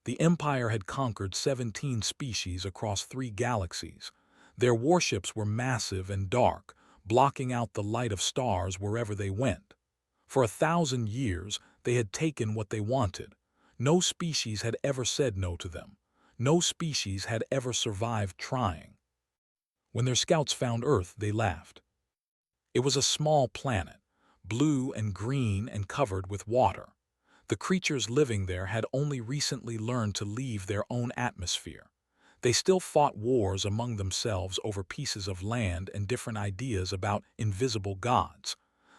The Empire had conquered 17 species across 3 galaxies. Their warships were massive and dark, blocking out the light of stars wherever they went. For 1,000 years, they had taken what they wanted. No species had ever said no to them. No species had ever survived trying. When their scouts found Earth, they laughed. It was a small planet, blue and green and covered with water. The creatures living there had only recently learned to leave their own atmosphere. They still fought wars among themselves over pieces of land and different ideas about invisible gods.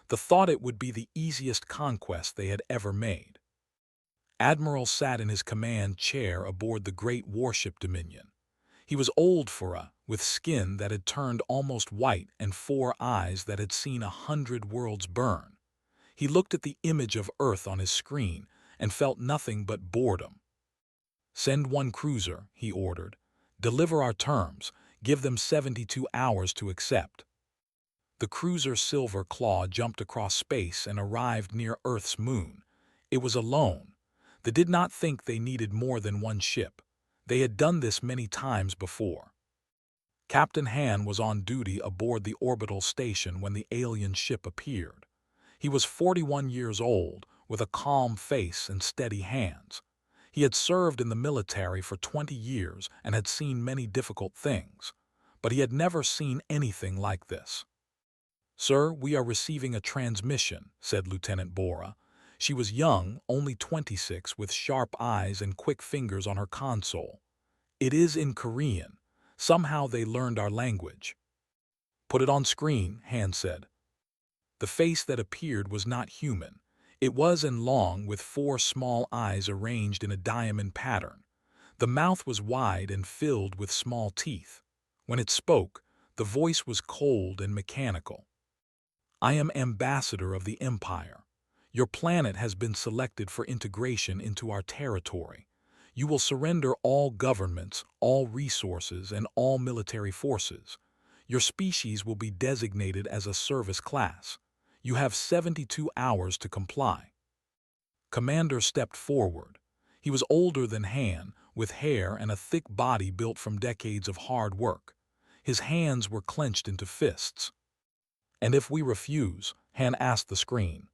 The thought it would be the easiest conquest they had ever made. Admiral sat in his command chair aboard the great warship Dominion. He was old with skin that had turned almost white and 4 eyes that had seen 100 worlds burn. He looked at the image of Earth on his screen and felt nothing but boredom. "Send 1 cruiser," he ordered. "Deliver our terms. Give them 72 hours to accept." The cruiser Silver Claw jumped across space and arrived near Earth's moon. It was alone. They did not think they needed more than 1 ship. They had done this many times before. Captain Han was on duty aboard the orbital station when the alien ship appeared. He was 41 years old, with a calm face and steady hands. He had served in the military for 20 years and had seen many difficult things, but he had never seen anything like this. "Sir, we are receiving a transmission," said Lieutenant Bora. She was young, only 26, with sharp eyes and quick fingers on her console. "It is in Korean. Somehow they learned our language." "Put it on screen," Han said. The face that appeared was not human. It was long, with 4 small eyes arranged in a diamond pattern. The mouth was wide and filled with small teeth. When it spoke, the voice was cold and mechanical. "I am ambassador of the Empire. Your planet has been selected for integration into our territory. You will surrender all governments, all resources, and all military forces. Your species will be designated as a service class. You have 72 hours to comply." Commander stepped forward. He was older than Han, with hair and a thick body built from decades of hard work. His hands were clenched into fists. "And if we refuse?" Han asked the screen.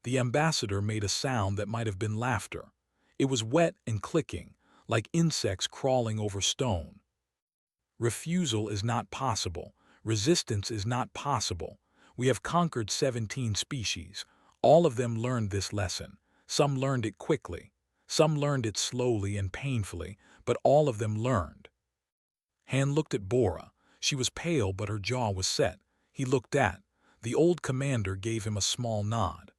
The ambassador made a sound that might have been laughter. It was wet and clicking, like insects crawling over stone. "Refusal is not possible. Resistance is not possible. We have conquered 17 species. All of them learned this lesson. Some learned it quickly. Some learned it slowly and painfully, but all of them learned." Han looked at Bora. She was pale, but her jaw was set. He looked at. The old commander gave him a small nod.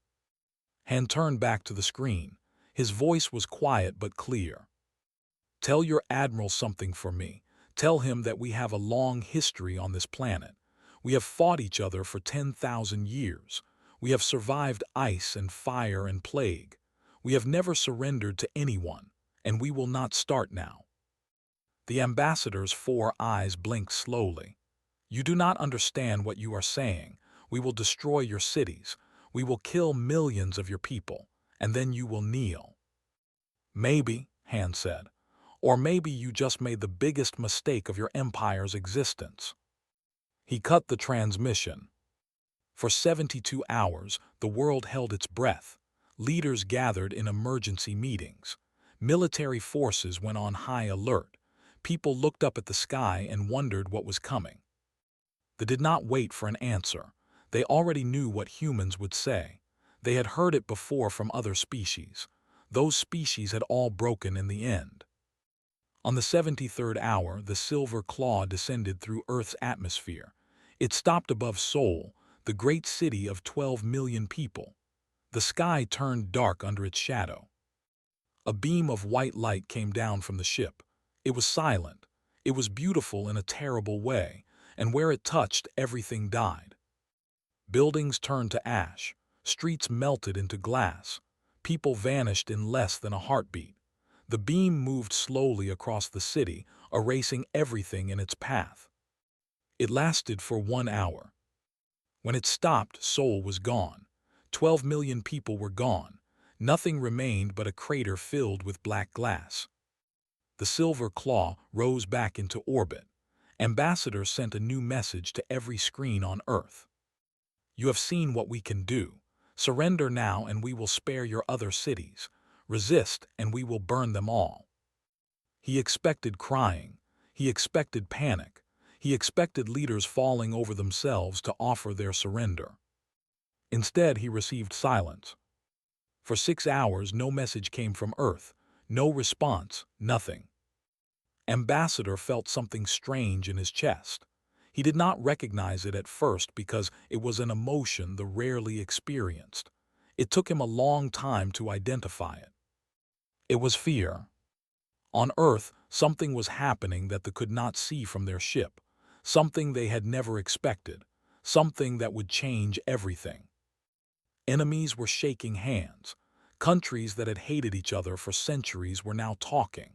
Han turned back to the screen. His voice was quiet but clear. "Tell your admiral something for me. Tell him that we have a long history on this planet. We have fought each other for 10,000 years. We have survived ice and fire and plague. We have never surrendered to anyone, and we will not start now." The ambassador's 4 eyes blinked slowly. "You do not understand what you are saying. We will destroy your cities. We will kill millions of your people, and then you will kneel." "Maybe," Han said. "Or maybe you just made the biggest mistake of your empire's existence." He cut the transmission. For 72 hours, the world held its breath. Leaders gathered in emergency meetings. Military forces went on high alert. People looked up at the sky and wondered what was coming. They did not wait for an answer. They already knew what humans would say. They had heard it before from other species. Those species had all broken in the end. On the 73rd hour, the Silver Claw descended through Earth's atmosphere. It stopped above Seoul, the great city of 12 million people. The sky turned dark under its shadow. A beam of white light came down from the ship. It was silent. It was beautiful in a terrible way, and where it touched, everything died. Buildings turned to ash. Streets melted into glass. People vanished in less than a heartbeat. The beam moved slowly across the city, erasing everything in its path. It lasted for 1 hour. When it stopped, Seoul was gone. 12 million people were gone. Nothing remained but a crater filled with black glass. The silver claw rose back into orbit. Ambassador sent a new message to every screen on Earth. You have seen what we can do. Surrender now and we will spare your other cities. Resist and we will burn them all. He expected crying. He expected panic. He expected leaders falling over themselves to offer their surrender. Instead, he received silence. For 6 hours, no message came from Earth. No response, nothing. Ambassador felt something strange in his chest. He did not recognize it at first because it was an emotion the rarely experienced. It took him a long time to identify it. It was fear. On Earth, something was happening that they could not see from their ship, something they had never expected, something that would change everything. Enemies were shaking hands. Countries that had hated each other for centuries were now talking.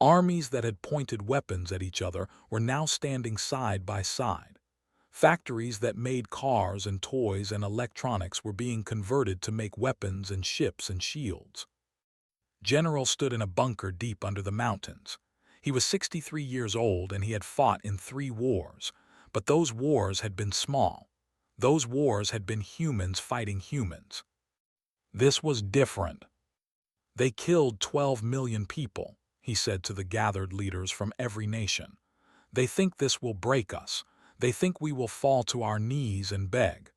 Armies that had pointed weapons at each other were now standing side by side. Factories that made cars and toys and electronics were being converted to make weapons and ships and shields. General stood in a bunker deep under the mountains. He was 63 years old and he had fought in 3 wars, but those wars had been small. Those wars had been humans fighting humans. This was different. They killed 12 million people, he said to the gathered leaders from every nation. They think this will break us. They think we will fall to our knees and beg.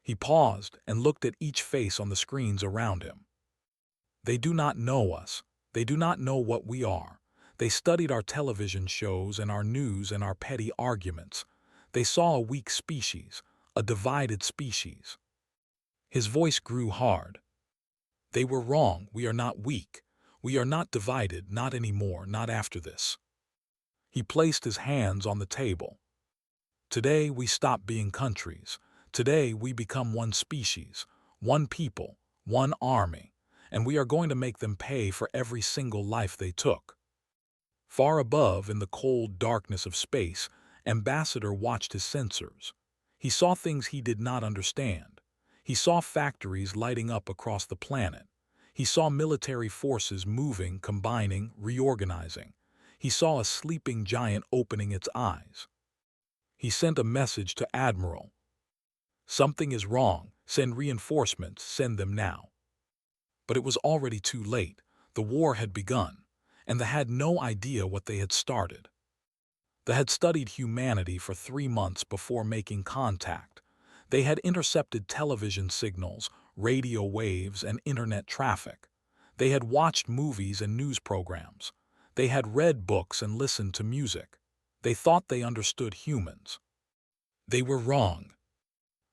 He paused and looked at each face on the screens around him. They do not know us. They do not know what we are. They studied our television shows and our news and our petty arguments. They saw a weak species, a divided species. His voice grew hard. They were wrong. We are not weak. We are not divided, not anymore, not after this. He placed his hands on the table. Today we stop being countries. Today we become one species, one people, one army, and we are going to make them pay for every single life they took. Far above, in the cold darkness of space, Ambassador watched his sensors. He saw things he did not understand. He saw factories lighting up across the planet. He saw military forces moving, combining, reorganizing. He saw a sleeping giant opening its eyes. He sent a message to Admiral. Something is wrong. Send reinforcements. Send them now. But it was already too late. The war had begun, and they had no idea what they had started. They had studied humanity for 3 months before making contact. They had intercepted television signals, radio waves, and internet traffic. They had watched movies and news programs. They had read books and listened to music. They thought they understood humans. They were wrong.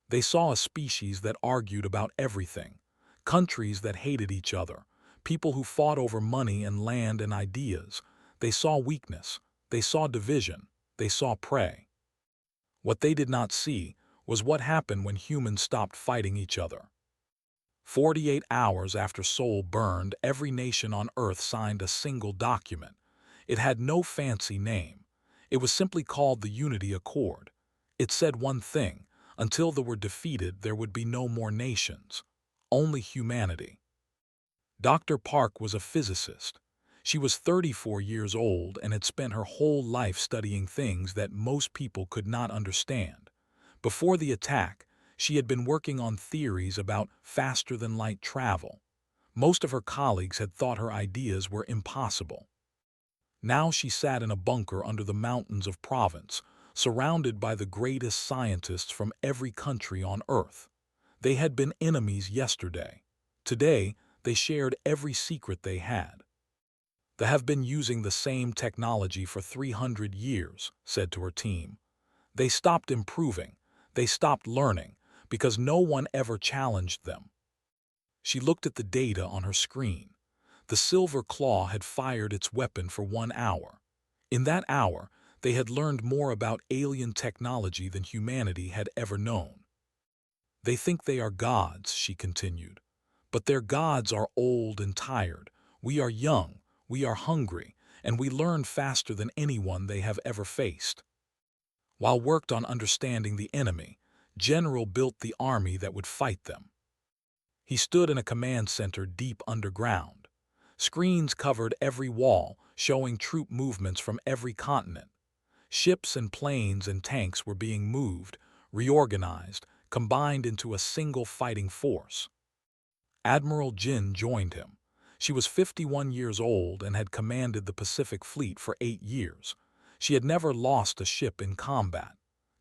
They saw a species that argued about everything, countries that hated each other, people who fought over money and land and ideas. They saw weakness. They saw division. They saw prey. What they did not see was what happened when humans stopped fighting each other. 48 hours after Seoul burned, every nation on Earth signed a single document. It had no fancy name. It was simply called the Unity Accord. It said one thing: until they were defeated, there would be no more nations, only humanity. Dr. Park was a physicist. She was 34 years old and had spent her whole life studying things that most people could not understand. Before the attack, she had been working on theories about faster-than-light travel. Most of her colleagues had thought her ideas were impossible. Now she sat in a bunker under the mountains of Provence, surrounded by the greatest scientists from every country on Earth. They had been enemies yesterday. Today, they shared every secret they had. They have been using the same technology for 300 years, said to her team. They stopped improving. They stopped learning because no one ever challenged them. She looked at the data on her screen. The silver claw had fired its weapon for 1 hour. In that hour, they had learned more about alien technology than humanity had ever known. They think they are gods, she continued. But their gods are old and tired. We are young, we are hungry, and we learn faster than anyone they have ever faced. While worked on understanding the enemy, General built the army that would fight them. He stood in a command center deep underground. Screens covered every wall, showing troop movements from every continent. Ships and planes and tanks were being moved, reorganized, combined into a single fighting force. Admiral Jin joined him. She was 51 years old and had commanded the Pacific Fleet for 8 years. She had never lost a ship in combat.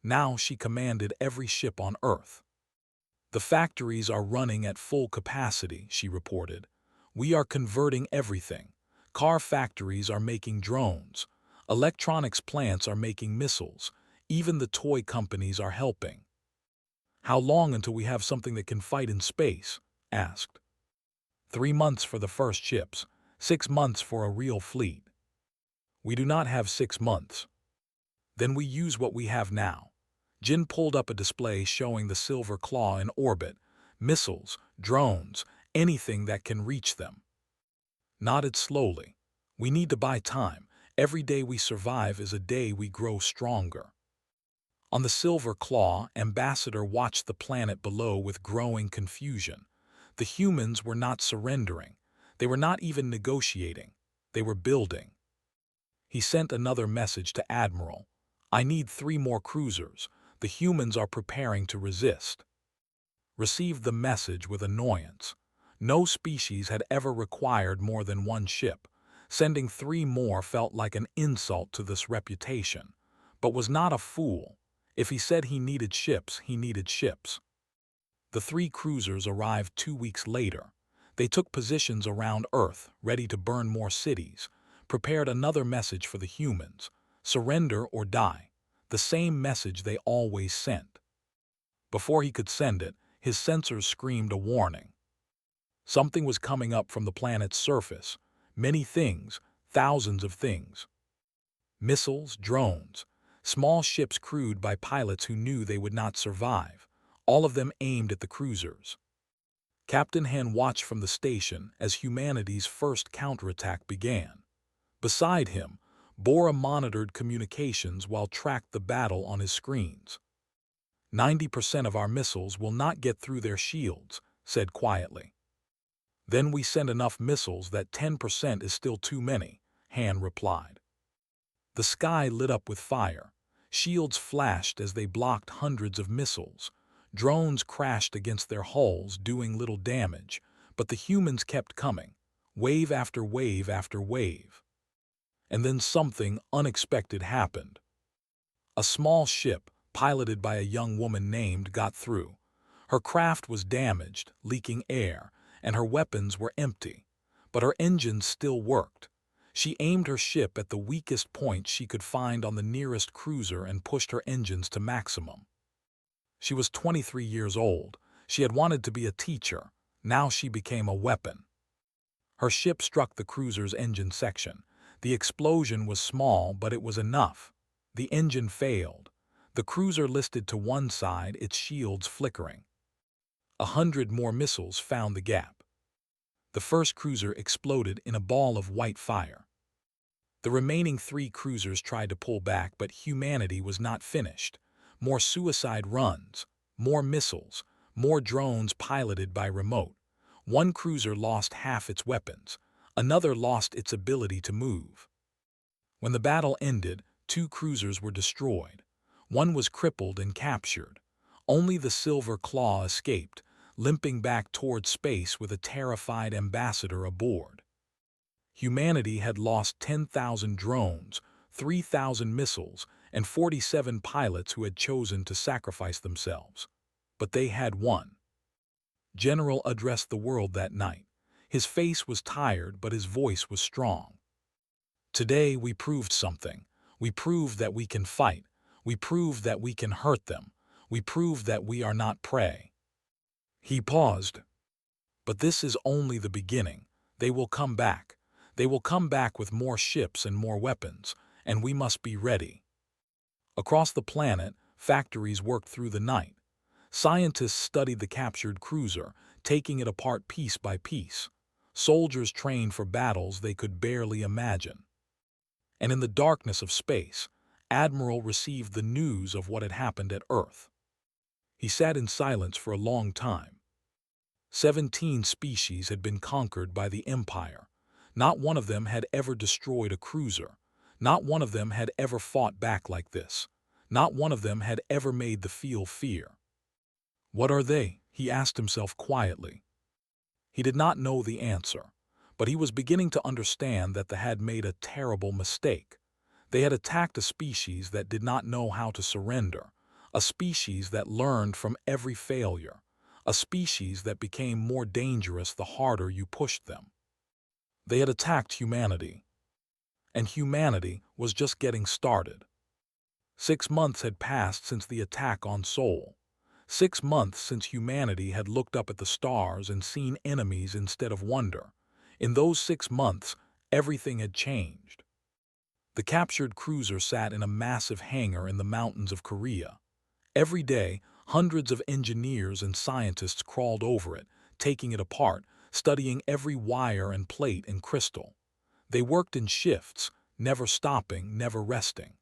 Now she commanded every ship on Earth. "The factories are running at full capacity," she reported. "We are converting everything. Car factories are making drones. Electronics plants are making missiles. Even the toy companies are helping." "How long until we have something that can fight in space?" asked. 3 months for the first ships, 6 months for a real fleet." "We do not have 6 months." "Then we use what we have now." Jin pulled up a display showing the Silver Claw in orbit, missiles, drones, anything that can reach them. Nodded slowly. "We need to buy time. Every day we survive is a day we grow stronger." On the Silver Claw, Ambassador watched the planet below with growing confusion. The humans were not surrendering. They were not even negotiating. They were building. He sent another message to Admiral. "I need 3 more cruisers. The humans are preparing to resist." Received the message with annoyance. No species had ever required more than 1 ship. Sending 3 more felt like an insult to this reputation, but was not a fool. If he said he needed ships, he needed ships. The 3 cruisers arrived 2 weeks later. They took positions around Earth, ready to burn more cities, prepared another message for the humans: surrender or die. The same message they always sent. Before he could send it, his sensors screamed a warning. Something was coming up from the planet's surface. Many things, thousands of things. Missiles, drones, small ships crewed by pilots who knew they would not survive, all of them aimed at the cruisers. Captain Han watched from the station as humanity's first counterattack began. Beside him, Bora monitored communications while tracked the battle on his screens. 90% of our missiles will not get through their shields," said quietly. "Then we send enough missiles that 10% is still too many," Han replied. The sky lit up with fire. Shields flashed as they blocked hundreds of missiles. Drones crashed against their hulls, doing little damage, but the humans kept coming, wave after wave after wave. And then something unexpected happened. A small ship, piloted by a young woman named, got through. Her craft was damaged, leaking air, and her weapons were empty. But her engines still worked. She aimed her ship at the weakest point she could find on the nearest cruiser and pushed her engines to maximum. She was 23 years old. She had wanted to be a teacher. Now she became a weapon. Her ship struck the cruiser's engine section. The explosion was small, but it was enough. The engine failed. The cruiser listed to one side, its shields flickering. 100 more missiles found the gap. The first cruiser exploded in a ball of white fire. The remaining 3 cruisers tried to pull back, but humanity was not finished. More suicide runs, more missiles, more drones piloted by remote. One cruiser lost half its weapons. Another lost its ability to move. When the battle ended, 2 cruisers were destroyed. One was crippled and captured. Only the Silver Claw escaped, limping back toward space with a terrified ambassador aboard. Humanity had lost 10,000 drones, 3,000 missiles, and 47 pilots who had chosen to sacrifice themselves. But they had won. General addressed the world that night. His face was tired, but his voice was strong. "Today we proved something. We proved that we can fight. We proved that we can hurt them. We proved that we are not prey." He paused. "But this is only the beginning. They will come back. They will come back with more ships and more weapons, and we must be ready." Across the planet, factories worked through the night. Scientists studied the captured cruiser, taking it apart piece by piece. Soldiers trained for battles they could barely imagine. And in the darkness of space, Admiral received the news of what had happened at Earth. He sat in silence for a long time. 17 species had been conquered by the Empire. Not one of them had ever destroyed a cruiser. Not one of them had ever fought back like this. Not one of them had ever made the field fear. What are they? He asked himself quietly. He did not know the answer, but he was beginning to understand that they had made a terrible mistake. They had attacked a species that did not know how to surrender, a species that learned from every failure, a species that became more dangerous the harder you pushed them. They had attacked humanity, and humanity was just getting started. 6 months had passed since the attack on Sol. 6 months since humanity had looked up at the stars and seen enemies instead of wonder. In those 6 months, everything had changed. The captured cruiser sat in a massive hangar in the mountains of Korea. Every day, hundreds of engineers and scientists crawled over it, taking it apart, studying every wire and plate and crystal. They worked in shifts, never stopping, never resting.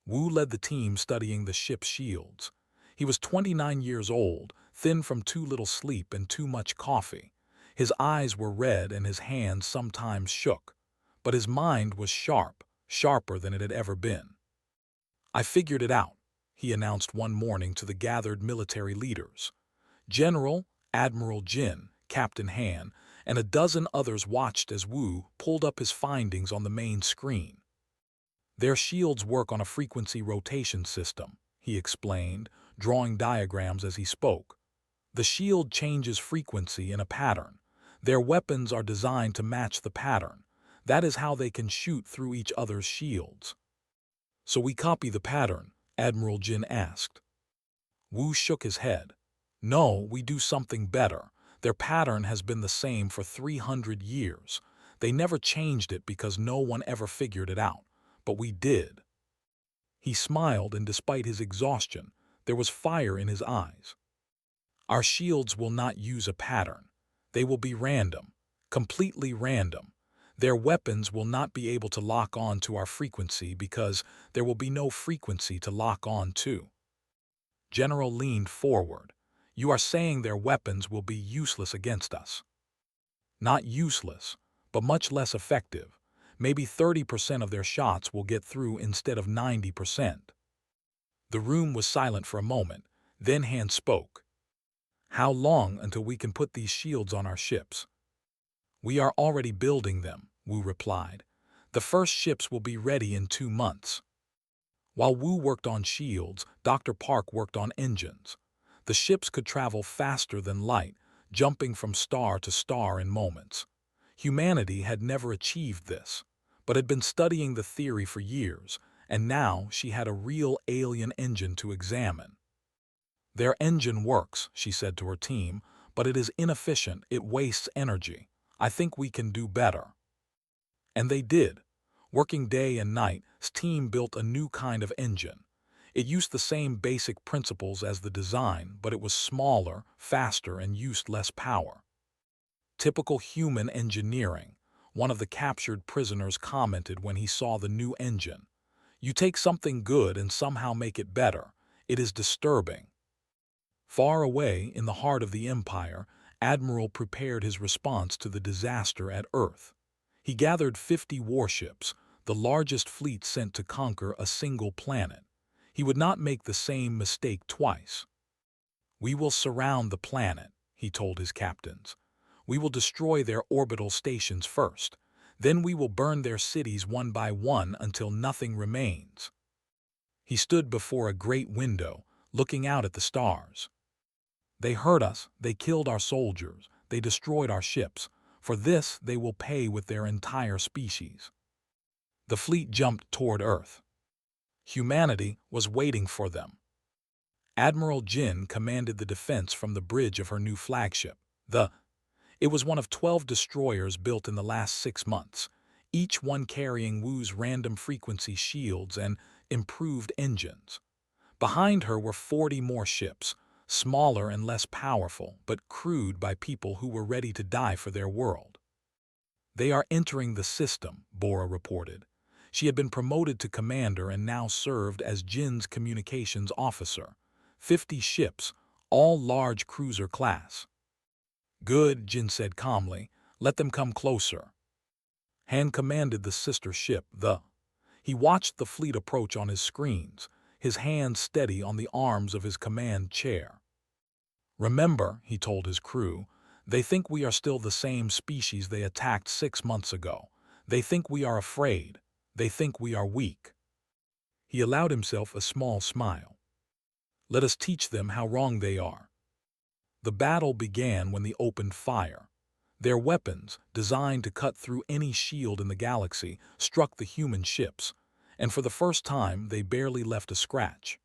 Wu led the team studying the ship's shields. He was 29 years old, thin from too little sleep and too much coffee. His eyes were red and his hands sometimes shook. But his mind was sharp, sharper than it had ever been. "I figured it out," he announced one morning to the gathered military leaders. General, Admiral Jin, Captain Han, and a dozen others watched as Wu pulled up his findings on the main screen. "Their shields work on a frequency rotation system," he explained, drawing diagrams as he spoke. "The shield changes frequency in a pattern. Their weapons are designed to match the pattern. That is how they can shoot through each other's shields." "So we copy the pattern?" Admiral Jin asked. Wu shook his head. "No, we do something better. Their pattern has been the same for 300 years. They never changed it because no one ever figured it out. But we did." He smiled, and despite his exhaustion, there was fire in his eyes. "Our shields will not use a pattern. They will be random, completely random. Their weapons will not be able to lock on to our frequency because there will be no frequency to lock on to." General leaned forward. "You are saying their weapons will be useless against us?" "Not useless, but much less effective. Maybe 30% of their shots will get through instead of 90%. The room was silent for a moment. Then Han spoke. "How long until we can put these shields on our ships?" "We are already building them," Wu replied. "The first ships will be ready in 2 months." While Wu worked on shields, Dr. Park worked on engines. The ships could travel faster than light, jumping from star to star in moments. Humanity had never achieved this, but had been studying the theory for years, and now she had a real alien engine to examine. "Their engine works," she said to her team, "but it is inefficient, it wastes energy. I think we can do better." And they did. Working day and night, his team built a new kind of engine. It used the same basic principles as the design, but it was smaller, faster, and used less power. "Typical human engineering," one of the captured prisoners commented when he saw the new engine. "You take something good and somehow make it better. It is disturbing." Far away, in the heart of the Empire, Admiral prepared his response to the disaster at Earth. He gathered 50 warships, the largest fleet sent to conquer a single planet. He would not make the same mistake twice. "We will surround the planet," he told his captains. "We will destroy their orbital stations first. Then we will burn their cities one by one until nothing remains." He stood before a great window, looking out at the stars. "They hurt us, they killed our soldiers, they destroyed our ships. For this they will pay with their entire species." The fleet jumped toward Earth. Humanity was waiting for them. Admiral Jin commanded the defense from the bridge of her new flagship. It was one of 12 destroyers built in the last 6 months, each one carrying Wu's random frequency shields and improved engines. Behind her were 40 more ships, smaller and less powerful, but crewed by people who were ready to die for their world. "They are entering the system," Bora reported. She had been promoted to commander and now served as Jin's communications officer. 50 ships, all large cruiser class. Good, Jin said calmly. Let them come closer. Han commanded the sister ship, He watched the fleet approach on his screens, his hands steady on the arms of his command chair. Remember, he told his crew, they think we are still the same species they attacked 6 months ago. They think we are afraid. They think we are weak. He allowed himself a small smile. Let us teach them how wrong they are. The battle began when they opened fire. Their weapons, designed to cut through any shield in the galaxy, struck the human ships, and for the first time they barely left a scratch.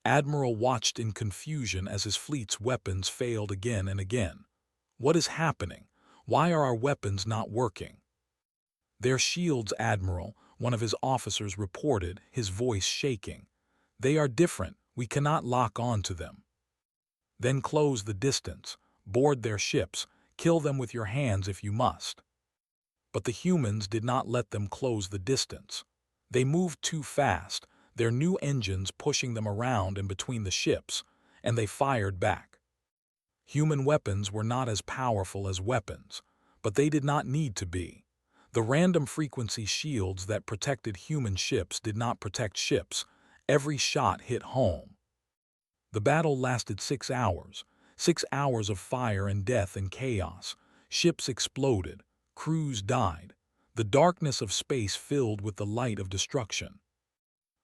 Admiral watched in confusion as his fleet's weapons failed again and again. What is happening? Why are our weapons not working? Their shields, Admiral, one of his officers reported, his voice shaking. They are different. We cannot lock on to them. Then close the distance, board their ships, kill them with your hands if you must. But the humans did not let them close the distance. They moved too fast, their new engines pushing them around and between the ships, and they fired back. Human weapons were not as powerful as weapons, but they did not need to be. The random frequency shields that protected human ships did not protect ships. Every shot hit home. The battle lasted 6 hours, 6 hours of fire and death and chaos. Ships exploded, crews died. The darkness of space filled with the light of destruction.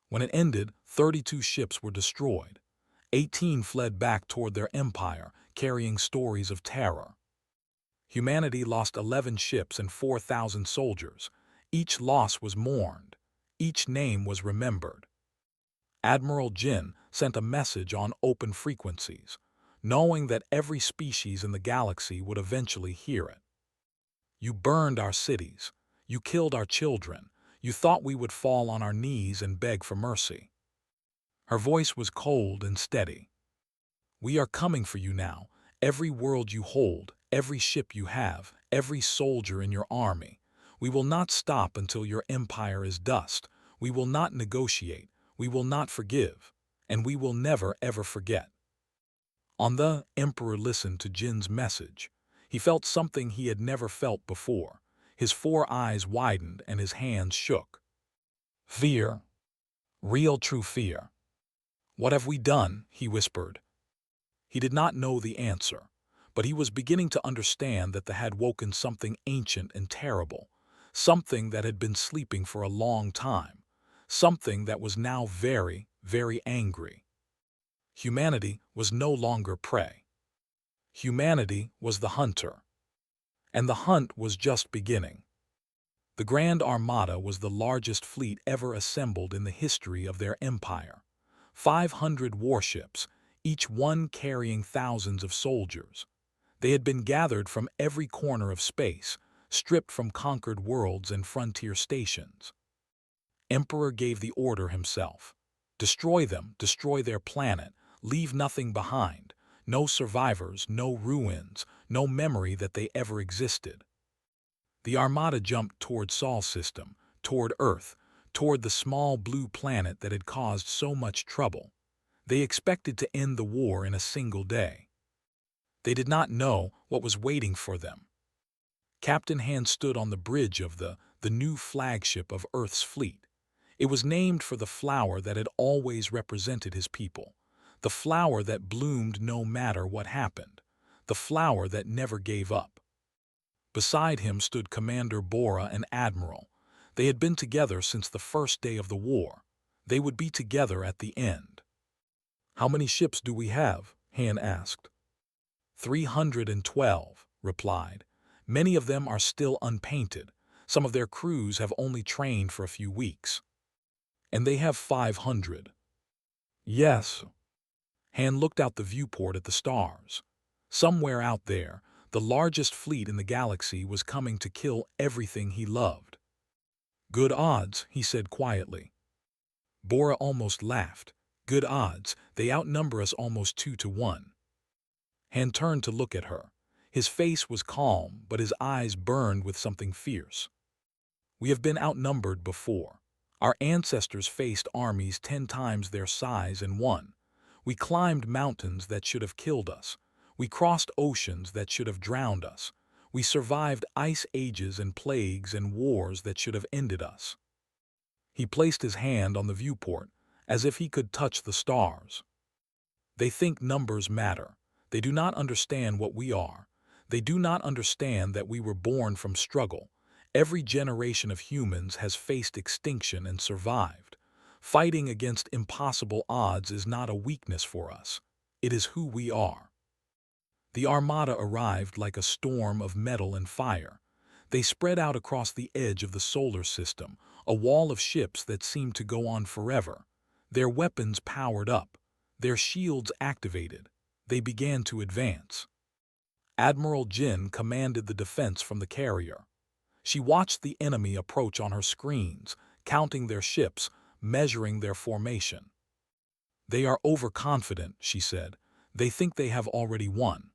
When it ended, 32 ships were destroyed. 18 fled back toward their empire, carrying stories of terror. Humanity lost 11 ships and 4,000 soldiers. Each loss was mourned. Each name was remembered. Admiral Jin sent a message on open frequencies, knowing that every species in the galaxy would eventually hear it. You burned our cities. You killed our children. You thought we would fall on our knees and beg for mercy. Her voice was cold and steady. We are coming for you now. Every world you hold, every ship you have, every soldier in your army. We will not stop until your empire is dust. We will not negotiate. We will not forgive. And we will never ever forget. The Emperor listened to Jin's message. He felt something he had never felt before. His 4 eyes widened and his hands shook. Fear. Real true fear. What have we done? He whispered. He did not know the answer, but he was beginning to understand that they had woken something ancient and terrible, something that had been sleeping for a long time, something that was now very, very angry. Humanity was no longer prey. Humanity was the hunter. And the hunt was just beginning. The Grand Armada was the largest fleet ever assembled in the history of their empire. 500 warships, each one carrying thousands of soldiers. They had been gathered from every corner of space, stripped from conquered worlds and frontier stations. Emperor gave the order himself. Destroy them, destroy their planet, leave nothing behind. No survivors, no ruins, no memory that they ever existed. The Armada jumped toward Sol system, toward Earth, toward the small blue planet that had caused so much trouble. They expected to end the war in a single day. They did not know what was waiting for them. Captain Han stood on the bridge of the new flagship of Earth's fleet. It was named for the flower that had always represented his people. The flower that bloomed no matter what happened. The flower that never gave up. Beside him stood Commander Bora and Admiral. They had been together since the first day of the war. They would be together at the end. How many ships do we have? Han asked. 312, replied. Many of them are still unpainted. Some of their crews have only trained for a few weeks. And they have 500. Yes. Han looked out the viewport at the stars. Somewhere out there, the largest fleet in the galaxy was coming to kill everything he loved. Good odds, he said quietly. Bora almost laughed. Good odds, they outnumber us almost 2 to 1. Han turned to look at her. His face was calm, but his eyes burned with something fierce. We have been outnumbered before. Our ancestors faced armies 10 times their size and won. We climbed mountains that should have killed us. We crossed oceans that should have drowned us. We survived ice ages and plagues and wars that should have ended us." He placed his hand on the viewport, as if he could touch the stars. "They think numbers matter. They do not understand what we are. They do not understand that we were born from struggle. Every generation of humans has faced extinction and survived. Fighting against impossible odds is not a weakness for us. It is who we are." The armada arrived like a storm of metal and fire. They spread out across the edge of the solar system, a wall of ships that seemed to go on forever. Their weapons powered up, their shields activated. They began to advance. Admiral Jin commanded the defense from the carrier. She watched the enemy approach on her screens, counting their ships, measuring their formation. "They are overconfident," she said. "They think they have already won."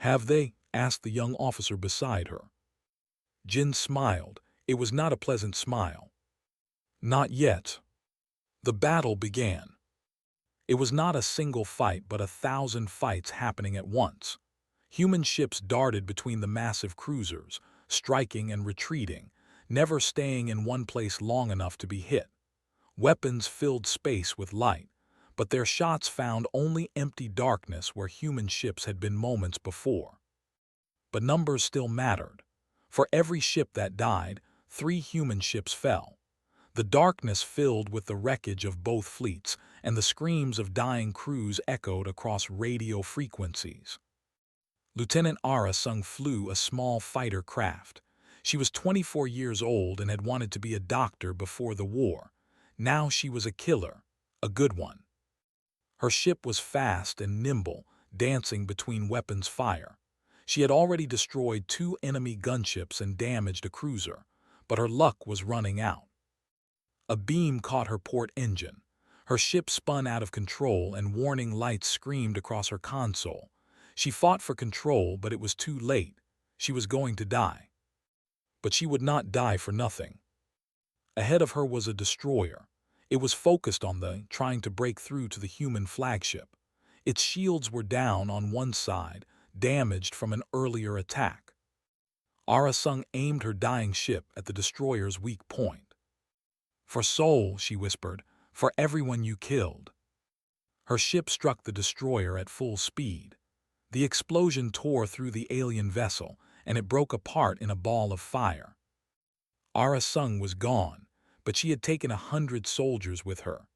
"Have they?" asked the young officer beside her. Jin smiled. It was not a pleasant smile. "Not yet." The battle began. It was not a single fight but 1,000 fights happening at once. Human ships darted between the massive cruisers, striking and retreating, never staying in one place long enough to be hit. Weapons filled space with light, but their shots found only empty darkness where human ships had been moments before. But numbers still mattered. For every ship that died, 3 human ships fell. The darkness filled with the wreckage of both fleets, and the screams of dying crews echoed across radio frequencies. Lieutenant Ara Sung flew a small fighter craft. She was 24 years old and had wanted to be a doctor before the war. Now she was a killer, a good one. Her ship was fast and nimble, dancing between weapons fire. She had already destroyed 2 enemy gunships and damaged a cruiser, but her luck was running out. A beam caught her port engine. Her ship spun out of control and warning lights screamed across her console. She fought for control, but it was too late. She was going to die. But she would not die for nothing. Ahead of her was a destroyer. It was focused on trying to break through to the human flagship. Its shields were down on one side, damaged from an earlier attack. Ara Sung aimed her dying ship at the destroyer's weak point. "For Seoul," she whispered, "for everyone you killed." Her ship struck the destroyer at full speed. The explosion tore through the alien vessel, and it broke apart in a ball of fire. Ara Sung was gone, but she had taken 100 soldiers with her.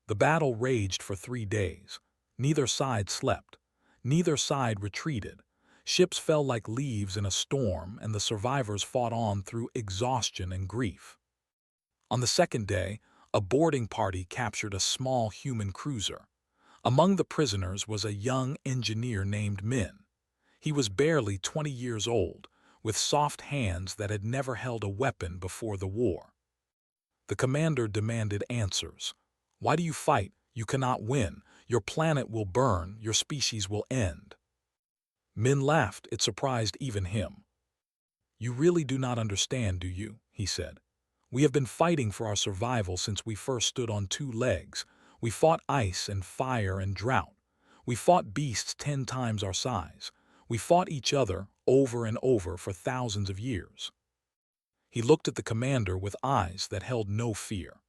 The battle raged for 3 days. Neither side slept. Neither side retreated. Ships fell like leaves in a storm, and the survivors fought on through exhaustion and grief. On the second day, a boarding party captured a small human cruiser. Among the prisoners was a young engineer named Min. He was barely 20 years old, with soft hands that had never held a weapon before the war. The commander demanded answers. "Why do you fight? You cannot win. Your planet will burn. Your species will end." Min laughed. It surprised even him. "You really do not understand, do you?" he said. "We have been fighting for our survival since we first stood on 2 legs. We fought ice and fire and drought. We fought beasts 10 times our size. We fought each other over and over for thousands of years." He looked at the commander with eyes that held no fear.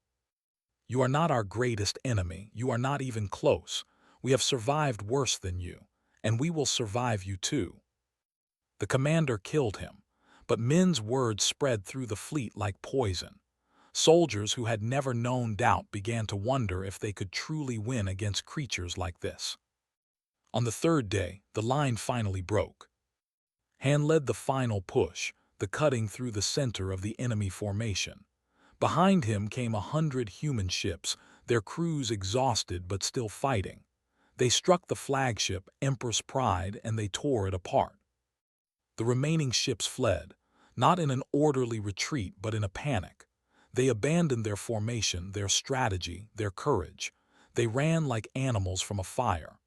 "You are not our greatest enemy. You are not even close. We have survived worse than you, and we will survive you too." The commander killed him, but Min's words spread through the fleet like poison. Soldiers who had never known doubt began to wonder if they could truly win against creatures like this. On the 3rd day, the line finally broke. Han led the final push, the cutting through the center of the enemy formation. Behind him came 100 human ships, their crews exhausted but still fighting. They struck the flagship, Empress Pride, and they tore it apart. The remaining ships fled, not in an orderly retreat but in a panic. They abandoned their formation, their strategy, their courage. They ran like animals from a fire.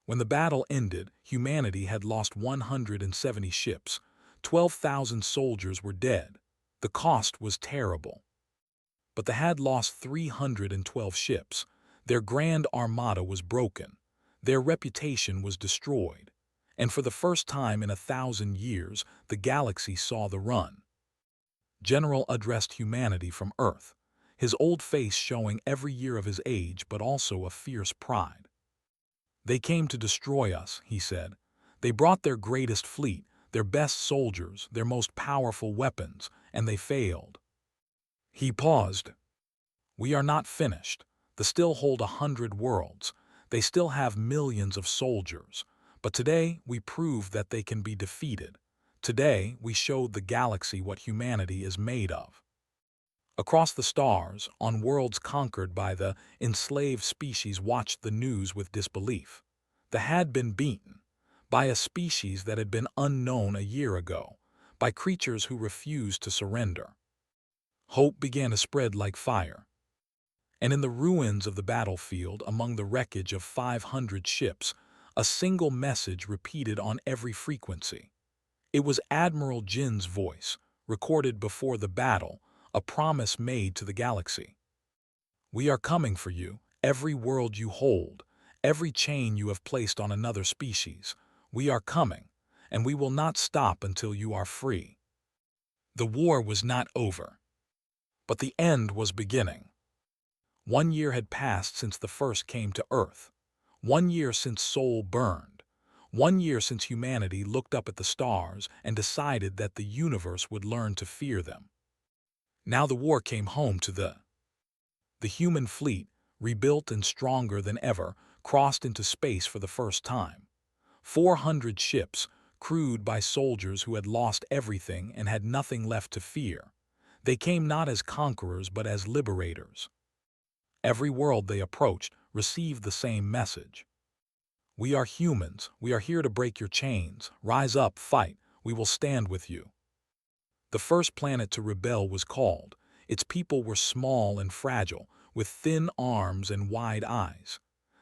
When the battle ended, humanity had lost 170 ships. 12,000 soldiers were dead. The cost was terrible. But they had lost 312 ships. Their grand armada was broken. Their reputation was destroyed, and for the first time in 1,000 years, the galaxy saw the run. General addressed humanity from Earth, his old face showing every year of his age but also a fierce pride. "They came to destroy us," he said. "They brought their greatest fleet, their best soldiers, their most powerful weapons, and they failed." He paused. "We are not finished. They still hold 100 worlds. They still have millions of soldiers. But today we proved that they can be defeated. Today we showed the galaxy what humanity is made of." Across the stars, on worlds conquered by the enslaved species, watched the news with disbelief. They had been beaten by a species that had been unknown a year ago, by creatures who refused to surrender. Hope began to spread like fire. And in the ruins of the battlefield, among the wreckage of 500 ships, a single message repeated on every frequency. It was Admiral Jin's voice, recorded before the battle, a promise made to the galaxy. "We are coming for you, every world you hold, every chain you have placed on another species. We are coming, and we will not stop until you are free." The war was not over, but the end was beginning. 1 year had passed since the first came to Earth. 1 year since Sol burned. 1 year since humanity looked up at the stars and decided that the universe would learn to fear them. Now the war came home to the human fleet, rebuilt and stronger than ever, crossed into space for the first time. 400 ships, crewed by soldiers who had lost everything and had nothing left to fear. They came not as conquerors but as liberators. Every world they approached received the same message. "We are humans. We are here to break your chains. Rise up, fight. We will stand with you." The first planet to rebel was called. Its people were small and fragile, with thin arms and wide eyes.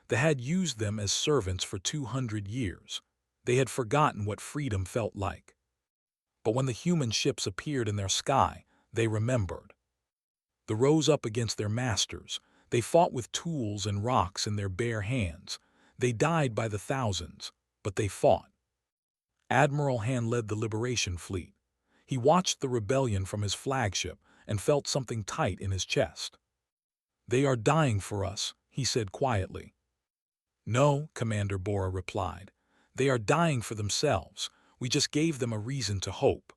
They had used them as servants for 200 years. They had forgotten what freedom felt like. But when the human ships appeared in their sky, they remembered. They rose up against their masters. They fought with tools and rocks in their bare hands. They died by the thousands, but they fought. Admiral Han led the liberation fleet. He watched the rebellion from his flagship and felt something tight in his chest. "They are dying for us," he said quietly. "No," Commander Bora replied. "They are dying for themselves. We just gave them a reason to hope."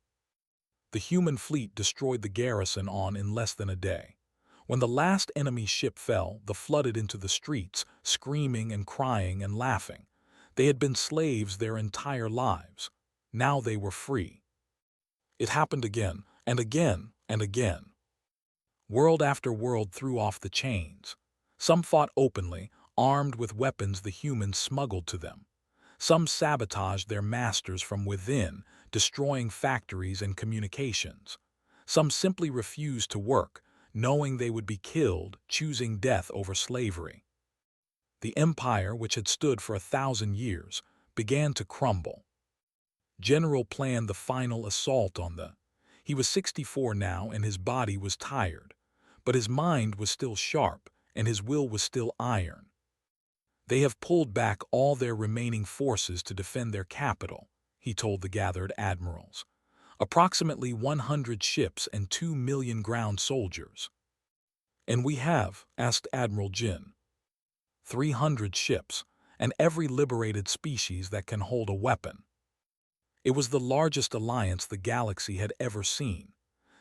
The human fleet destroyed the garrison in less than a day. When the last enemy ship fell, they flooded into the streets, screaming and crying and laughing. They had been slaves their entire lives. Now they were free. It happened again, and again, and again. World after world threw off the chains. Some fought openly, armed with weapons the humans smuggled to them. Some sabotaged their masters from within, destroying factories and communications. Some simply refused to work, knowing they would be killed, choosing death over slavery. The empire, which had stood for 1,000 years, began to crumble. General planned the final assault on the. He was 64 now and his body was tired, but his mind was still sharp and his will was still iron. "They have pulled back all their remaining forces to defend their capital," he told the gathered admirals. "Approximately 100 ships and 2 million ground soldiers." "And we have," asked Admiral Jin. 300 ships, and every liberated species that can hold a weapon." It was the largest alliance the galaxy had ever seen.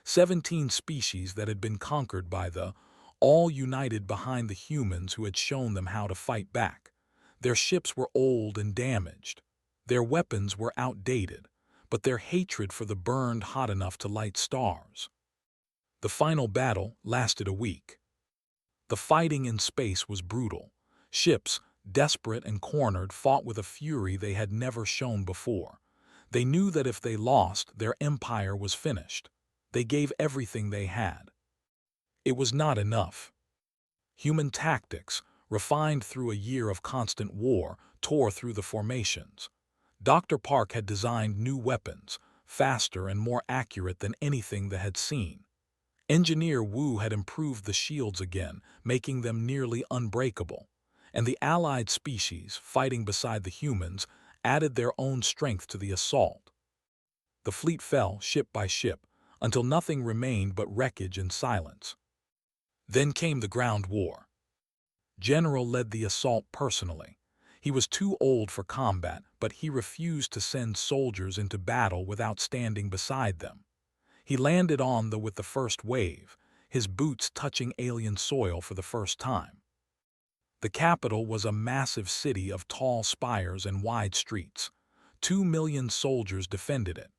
17 species that had been conquered by the, all united behind the humans who had shown them how to fight back. Their ships were old and damaged. Their weapons were outdated, but their hatred for the burned hot enough to light stars. The final battle lasted a week. The fighting in space was brutal. Ships, desperate and cornered, fought with a fury they had never shown before. They knew that if they lost, their empire was finished. They gave everything they had. It was not enough. Human tactics, refined through a year of constant war, tore through the formations. Dr. Park had designed new weapons, faster and more accurate than anything they had seen. Engineer Wu had improved the shields again, making them nearly unbreakable. and the allied species, fighting beside the humans, added their own strength to the assault. The fleet fell, ship by ship, until nothing remained but wreckage and silence. Then came the ground war. General led the assault personally. He was too old for combat, but he refused to send soldiers into battle without standing beside them. He landed with the first wave, his boots touching alien soil for the first time. The capital was a massive city of tall spires and wide streets. 2 million soldiers defended it.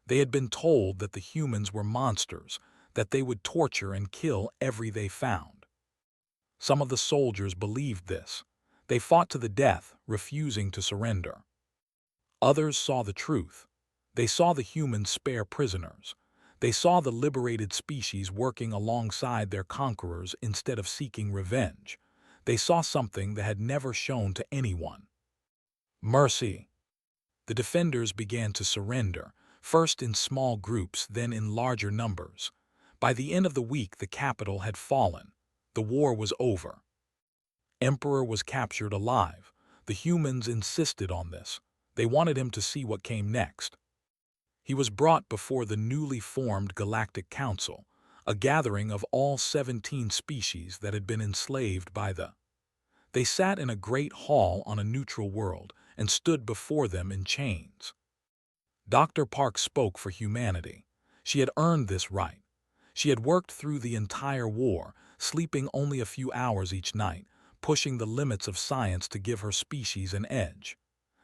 They had been told that the humans were monsters, that they would torture and kill every they found. Some of the soldiers believed this. They fought to the death, refusing to surrender. Others saw the truth. They saw the humans spare prisoners. They saw the liberated species working alongside their conquerors instead of seeking revenge. They saw something they had never shown to anyone: mercy. The defenders began to surrender, first in small groups, then in larger numbers. By the end of the week, the capital had fallen. The war was over. Emperor was captured alive. The humans insisted on this. They wanted him to see what came next. He was brought before the newly formed Galactic Council, a gathering of all 17 species that had been enslaved by the. They sat in a great hall on a neutral world and stood before them in chains. Dr. Park spoke for humanity. She had earned this right. She had worked through the entire war, sleeping only a few hours each night, pushing the limits of science to give her species an edge.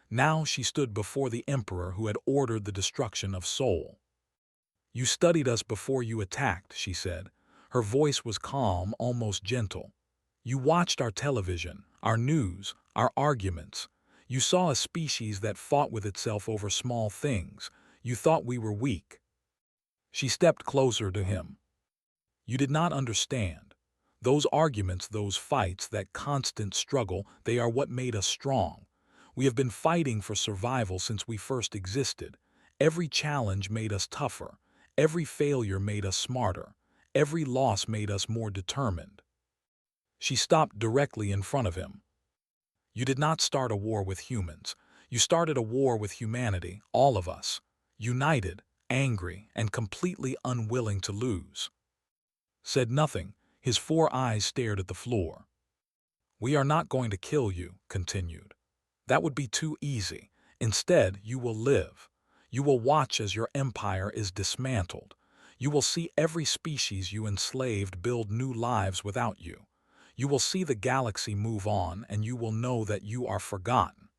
Now she stood before the Emperor who had ordered the destruction of Sol. "You studied us before you attacked," she said. Her voice was calm, almost gentle. "You watched our television, our news, our arguments. You saw a species that fought with itself over small things. You thought we were weak." She stepped closer to him. "You did not understand. Those arguments, those fights, that constant struggle, they are what made us strong. We have been fighting for survival since we first existed. Every challenge made us tougher. Every failure made us smarter. Every loss made us more determined." She stopped directly in front of him. "You did not start a war with humans. You started a war with humanity, all of us. United, angry, and completely unwilling to lose." Said nothing. His 4 eyes stared at the floor. "We are not going to kill you," continued. "That would be too easy. Instead, you will live. You will watch as your empire is dismantled. You will see every species you enslaved build new lives without you. You will see the galaxy move on, and you will know that you are forgotten."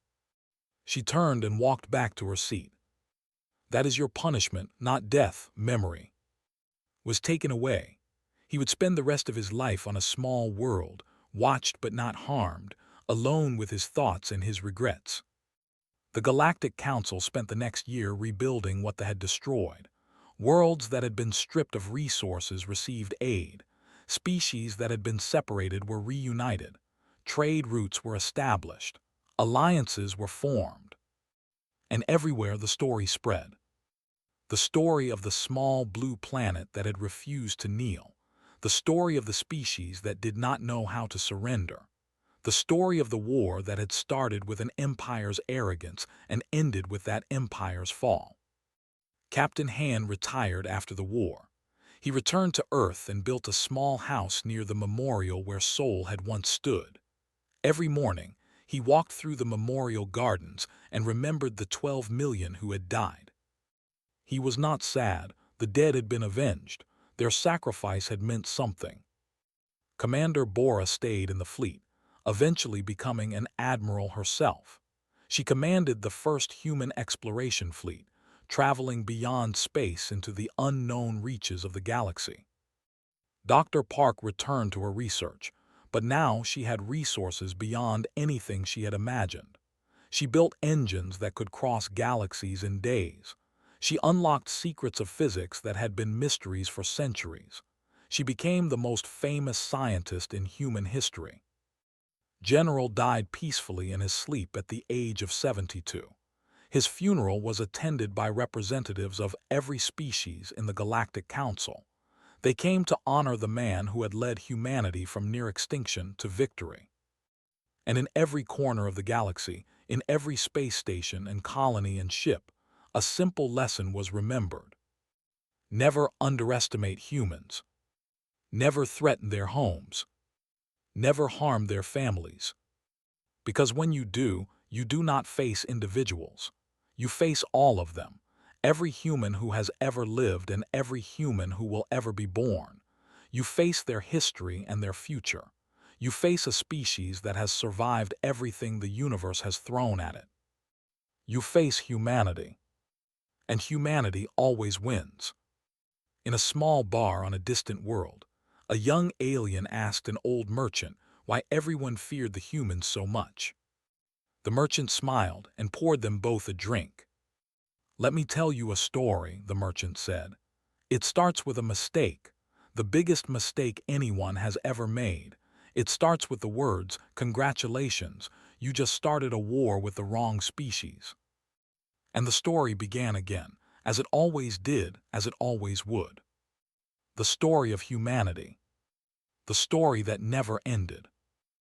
She turned and walked back to her seat. "That is your punishment, not death. Memory was taken away. He would spend the rest of his life on a small world, watched but not harmed, alone with his thoughts and his regrets." The Galactic Council spent the next year rebuilding what they had destroyed. Worlds that had been stripped of resources received aid. Species that had been separated were reunited. Trade routes were established. Alliances were formed. And everywhere the story spread. The story of the small blue planet that had refused to kneel. The story of the species that did not know how to surrender. The story of the war that had started with an empire's arrogance and ended with that empire's fall. Captain Han retired after the war. He returned to Earth and built a small house near the memorial where Sol had once stood. Every morning, he walked through the memorial gardens and remembered the 12 million who had died. He was not sad. The dead had been avenged. Their sacrifice had meant something. Commander Bora stayed in the fleet, eventually becoming an admiral herself. She commanded the first human exploration fleet, traveling beyond space into the unknown reaches of the galaxy. Dr. Park returned to her research, but now she had resources beyond anything she had imagined. She built engines that could cross galaxies in days. She unlocked secrets of physics that had been mysteries for centuries. She became the most famous scientist in human history. General died peacefully in his sleep at the age of 72. His funeral was attended by representatives of every species in the Galactic Council. They came to honor the man who had led humanity from near extinction to victory. And in every corner of the galaxy, in every space station and colony and ship, a simple lesson was remembered. Never underestimate humans. Never threaten their homes. Never harm their families. Because when you do not face individuals. You face all of them, every human who has ever lived and every human who will ever be born. You face their history and their future. You face a species that has survived everything the universe has thrown at it. You face humanity. And humanity always wins. In a small bar on a distant world, a young alien asked an old merchant why everyone feared the humans so much. The merchant smiled and poured them both a drink. "Let me tell you a story," the merchant said. "It starts with a mistake, the biggest mistake anyone has ever made. It starts with the words, 'Congratulations, you just started a war with the wrong species.'" And the story began again, as it always did, as it always would. The story of humanity. The story that never ended.